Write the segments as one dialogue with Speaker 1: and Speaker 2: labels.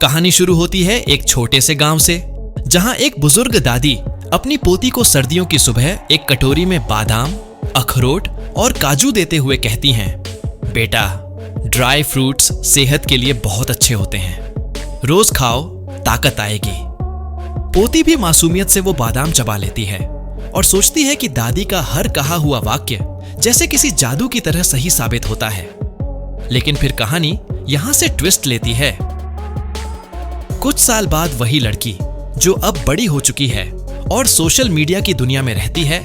Speaker 1: कहानी शुरू होती है एक छोटे से गांव से, जहां एक बुजुर्ग दादी अपनी पोती को सर्दियों की सुबह एक कटोरी में बादाम, अखरोट और काजू देते हुए कहती हैं, बेटा, ड्राई फ्रूट्स सेहत के लिए बहुत अच्छे होते हैं, रोज खाओ, ताकत आएगी। पोती भी मासूमियत से वो बादाम चबा लेती है और सोचती है कि दादी का हर कहा हुआ वाक्य जैसे किसी जादू की तरह सही साबित होता है। लेकिन फिर कहानी यहां से ट्विस्ट लेती है। कुछ साल बाद वही लड़की, जो अब बड़ी हो चुकी है और सोशल मीडिया की दुनिया में रहती है,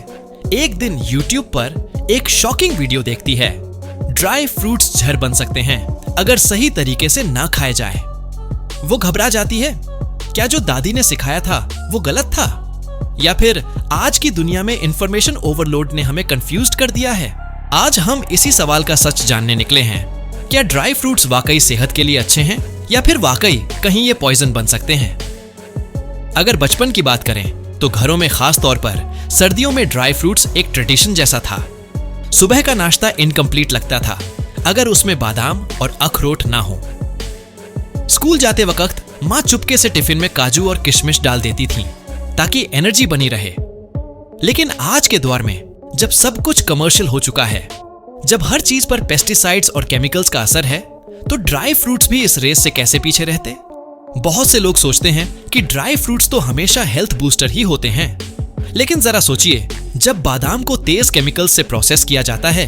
Speaker 1: एक दिन YouTube पर एक शॉकिंग वीडियो देखती है। ड्राई फ्रूट्स जहर बन सकते हैं अगर सही तरीके से ना खाए जाए। वो घबरा जाती है, क्या जो दादी ने सिखाया था वो गलत था, या फिर आज की दुनिया में इंफॉर्मेशन ओवरलोड ने हमें कंफ्यूज्ड कर दिया है? आज हम इसी सवाल का सच जानने निकले हैं। क्या ड्राई फ्रूट्स वाकई सेहत के लिए अच्छे हैं, या फिर वाकई कहीं ये पॉइजन बन सकते हैं? अगर बचपन की बात करें तो घरों में खास तौर पर सर्दियों में ड्राई फ्रूट्स एक ट्रेडिशन जैसा था। सुबह का नाश्ता इनकम्प्लीट लगता था अगर उसमें बादाम और अखरोट ना हो। स्कूल जाते वक्त माँ चुपके से टिफिन में काजू और किशमिश डाल देती थी ताकि एनर्जी बनी रहे। लेकिन आज के दौर में जब सब कुछ कमर्शियल हो चुका है, जब हर चीज पर पेस्टिसाइड्स और केमिकल्स का असर है, तो ड्राई फ्रूट्स भी इस रेस से कैसे पीछे रहते? बहुत से लोग सोचते हैं कि ड्राई फ्रूट्स तो हमेशा हेल्थ बूस्टर ही होते हैं। लेकिन जरा सोचिए, जब बादाम को तेज केमिकल्स से प्रोसेस किया जाता है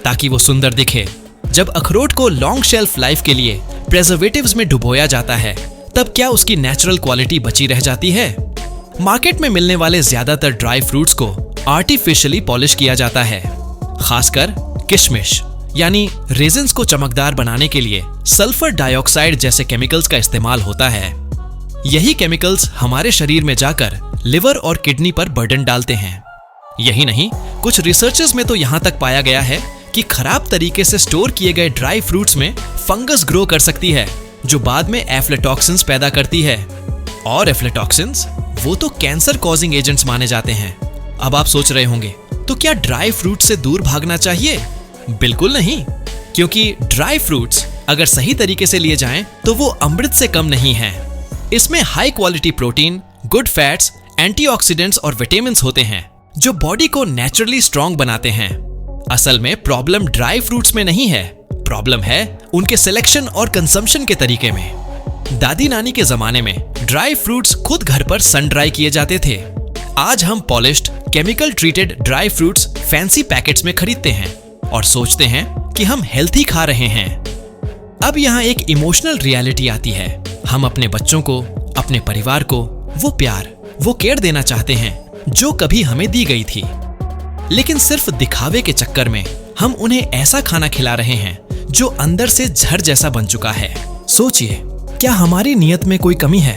Speaker 1: ताकि वो सुंदर दिखे, जब अखरोट को लॉन्ग शेल्फ लाइफ के लिए प्रिजर्वेटिव्स में डुबोया जाता है, तब क्या उसकी नेचुरल क्वालिटी बची रह जाती है? मार्केट में मिलने वाले ज्यादातर ड्राई फ्रूट्स को आर्टिफिशियली पॉलिश किया जाता है। खासकर किशमिश यानी रेजिन्स को चमकदार बनाने के लिए सल्फर डाइऑक्साइड जैसे केमिकल्स का इस्तेमाल होता है। यही केमिकल्स हमारे शरीर में जाकर लिवर और किडनी पर बर्डन डालते हैं। यही नहीं, कुछ रिसर्चेस में तो यहां तक पाया गया है कि खराब तरीके से स्टोर किए गए ड्राई फ्रूट्स में फंगस ग्रो कर सकती है, जो बाद में एफ्लेटॉक्सिन्स पैदा करती है। और एफ्लेटॉक्सिन्स वो तो कैंसर कॉजिंग एजेंट्स माने जाते हैं। अब आप सोच रहे होंगे, तो क्या ड्राई फ्रूट से दूर भागना चाहिए? बिल्कुल नहीं, क्योंकि ड्राई फ्रूट्स अगर सही तरीके से लिए जाएं तो वो अमृत से कम नहीं हैं। इसमें high quality protein, good fats, antioxidants और विटामिन्स होते हैं जो बॉडी को नेचुरली स्ट्रांग बनाते हैं। असल में प्रॉब्लम ड्राई फ्रूट्स में नहीं है, प्रॉब्लम है उनके सिलेक्शन और कंजम्पशन के तरीके में। दादी नानी के जमाने में ड्राई फ्रूट्स खुद घर पर सन ड्राई किए जाते थे। आज हम polished, chemical treated dry fruits fancy packets में खरीदते हैं और सोचते हैं कि हम हेल्थी खा रहे हैं। अब यहाँ एक इमोशनल रियलिटी आती है। हम अपने बच्चों को, अपने परिवार को वो प्यार, वो केयर देना चाहते हैं जो कभी हमें दी गई थी। लेकिन सिर्फ दिखावे के चक्कर में हम उन्हें ऐसा खाना खिला रहे हैं जो अंदर से जहर जैसा बन चुका है। सोचिए, क्या हमारी नियत में कोई कमी है?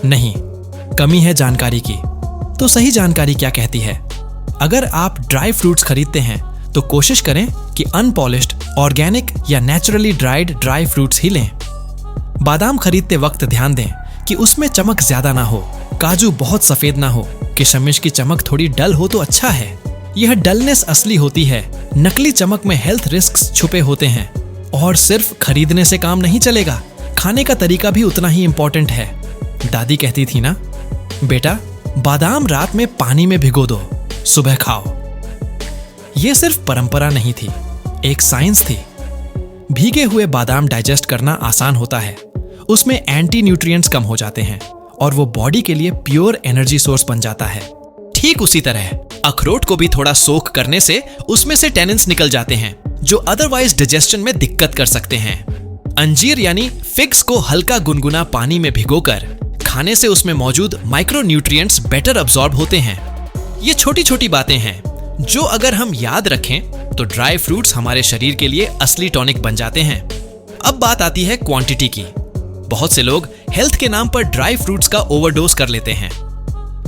Speaker 1: नहीं, कमी है जानकारी की। तो सही जानकारी क्या कहती है? अगर आप ड्राई फ्रूट्स खरीदते हैं तो कोशिश करें कि अनपॉलिश्ड, ऑर्गेनिक या नेचुरली ड्राइड ड्राई फ्रूट्स ही लें। बादाम खरीदते वक्त ध्यान दें कि उसमें चमक ज्यादा ना हो, काजू बहुत सफेद ना हो, किशमिश की चमक थोड़ी डल हो तो अच्छा है। यह डलनेस असली होती है, नकली चमक में हेल्थ रिस्क्स छुपे होते हैं। और सिर्फ खरीदने से काम नहीं चलेगा, खाने का तरीका भी उतना ही इंपॉर्टेंट है। दादी कहती थी ना, बेटा, बादाम रात में पानी में भिगो दो, सुबह खाओ। ये सिर्फ परंपरा नहीं थी, एक साइंस थी। भीगे हुए बादाम डाइजेस्ट करना आसान होता है, उसमें एंटी न्यूट्रिएंट्स कम हो जाते हैं और वो बॉडी के लिए प्योर एनर्जी सोर्स बन जाता है। ठीक उसी तरह अखरोट को भी थोड़ा सोख करने से उसमें से टेनिन्स निकल जाते हैं जो अदरवाइज डाइजेशन में दिक्कत कर सकते हैं। अंजीर यानी फिग्स को हल्का गुनगुना पानी में भिगोकर खाने से उसमें मौजूद माइक्रो न्यूट्रिएंट्स बेटर अब्सॉर्ब होते हैं। ये छोटी छोटी बातें हैं जो अगर हम याद रखें तो ड्राई फ्रूट्स हमारे शरीर के लिए असली टॉनिक बन जाते हैं। अब बात आती है क्वांटिटी की। बहुत से लोग हेल्थ के नाम पर ड्राई फ्रूट्स का ओवरडोज कर लेते हैं।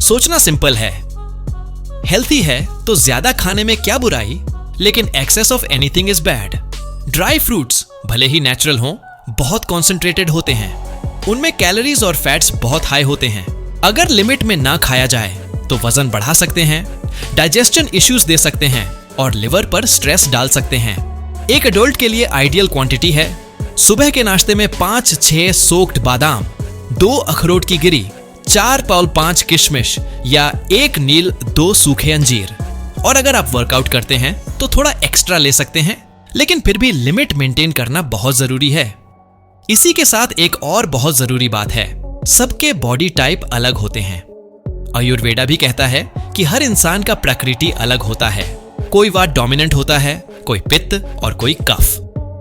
Speaker 1: सोचना सिंपल है, हेल्थी है तो ज्यादा खाने में क्या बुराई, लेकिन excess of anything is bad. Dry fruits भले ही नेचुरल हों, बहुत कॉन्सेंट्रेटेड होते हैं, उनमें कैलोरीज और फैट्स बहुत हाई होते हैं। अगर लिमिट में ना खाया जाए तो वजन बढ़ा सकते हैं, डाइजेशन इश्यूज दे सकते हैं और लिवर पर स्ट्रेस डाल सकते हैं। एक एडल्ट के लिए आइडियल क्वांटिटी है सुबह के नाश्ते में 5-6 सोक्ड बादाम 2 अखरोट की गिरी, 4 पाउल 5 किशमिश या 1 नील 2 सूखे अंजीर। और अगर आप वर्कआउट करते हैं तो थोड़ा एक्स्ट्रा ले सकते हैं, लेकिन फिर भी लिमिट मेंटेन करना बहुत जरूरी है। इसी के साथ एक और बहुत जरूरी बात है, सबके बॉडी टाइप अलग होते हैं। आयुर्वेदा भी कहता है कि हर इंसान का प्रकृति अलग होता है। कोई वात डोमिनेंट होता है, कोई पित्त और कोई कफ।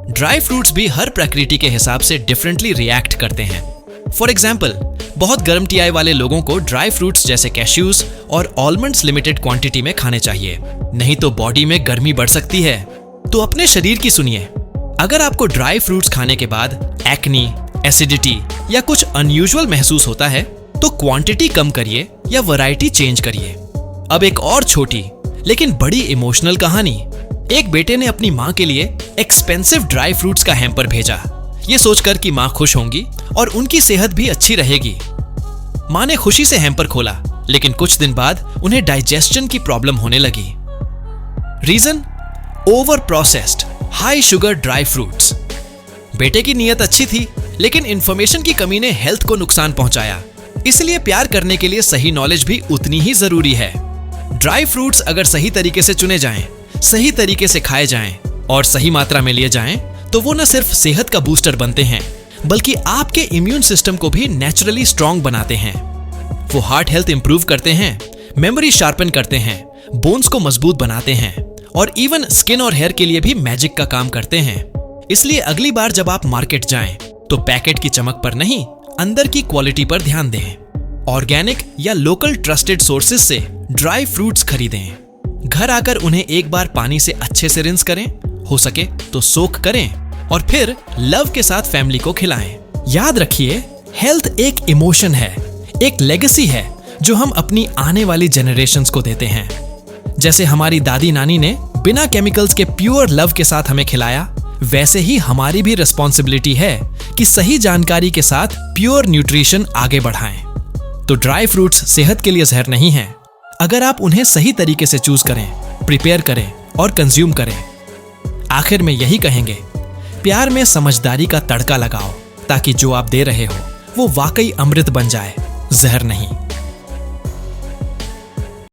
Speaker 1: ड्राई फ्रूट्स भी हर प्रकृति के हिसाब से डिफरेंटली रिएक्ट करते हैं। फॉर एग्जाम्पल, बहुत गर्म टीआई वाले लोगों को ड्राई फ्रूट्स जैसे कैश्यूज और आलमंड्स लिमिटेड क्वांटिटी में खाने चाहिए, नहीं तो बॉडी में गर्मी बढ़ सकती है। तो अपने शरीर की सुनिए। अगर आपको ड्राई फ्रूट्स खाने के बाद एक्नी, एसिडिटी या कुछ अनयूजुअल महसूस होता है तो क्वांटिटी कम करिए या वैरायटी चेंज करिए। अब एक और छोटी लेकिन बड़ी इमोशनल कहानी। एक बेटे ने अपनी माँ के लिए एक्सपेंसिव ड्राई फ्रूट्स का हैम्पर भेजा, ये सोचकर कि माँ खुश होंगी और उनकी सेहत भी अच्छी रहेगी। माँ ने खुशी से हैम्पर खोला, लेकिन कुछ दिन बाद उन्हें डाइजेशन की प्रॉब्लम होने लगी। Reason? Over processed high sugar dry fruits. बेटे की नीयत अच्छी थी, लेकिन इंफॉर्मेशन की कमी ने हेल्थ को नुकसान पहुंचाया। इसलिए प्यार करने के लिए सही नॉलेज भी उतनी ही जरूरी है। ड्राई फ्रूट्स अगर सही तरीके से चुने जाएं, सही तरीके से खाए जाएं और सही मात्रा में लिए जाएं, तो वो न सिर्फ सेहत का बूस्टर बनते हैं, बल्कि आपके इम्यून सिस्टम को भी नेचुरली स्ट्रांग बनाते हैं। वो हार्ट हेल्थ इंप्रूव करते हैं, मेमोरी शार्पन करते हैं, बोन्स को मजबूत बनाते हैं और इवन स्किन और हेयर के लिए भी मैजिक का काम करते हैं। इसलिए अगली बार जब आप मार्केट जाएं, तो पैकेट की चमक पर नहीं, अंदर की क्वालिटी पर ध्यान दें। ऑर्गेनिक या लोकल ट्रस्टेड सोर्सेज से ड्राई फ्रूट्स खरीदें। घर आकर उन्हें एक बार पानी से अच्छे से रिंस करें, हो सके तो सोक करें और फिर लव के साथ फैमिली को खिलाएं। याद रखिए, हेल्थ एक इमोशन है, एक लेगेसी है जो हम अपनी आने वाली जनरेशंस को देते हैं। जैसे हमारी दादी नानी ने बिना केमिकल्स के प्योर लव के साथ हमें खिलाया, वैसे ही हमारी भी रिस्पॉन्सिबिलिटी है कि सही जानकारी के साथ प्योर न्यूट्रिशन आगे बढ़ाएं। तो ड्राई फ्रूट्स सेहत के लिए जहर नहीं है, अगर आप उन्हें सही तरीके से चूज करें, प्रिपेयर करें और कंज्यूम करें। आखिर में यही कहेंगे, प्यार में समझदारी का तड़का लगाओ, ताकि जो आप दे रहे हो वो वाकई अमृत बन जाए, जहर नहीं।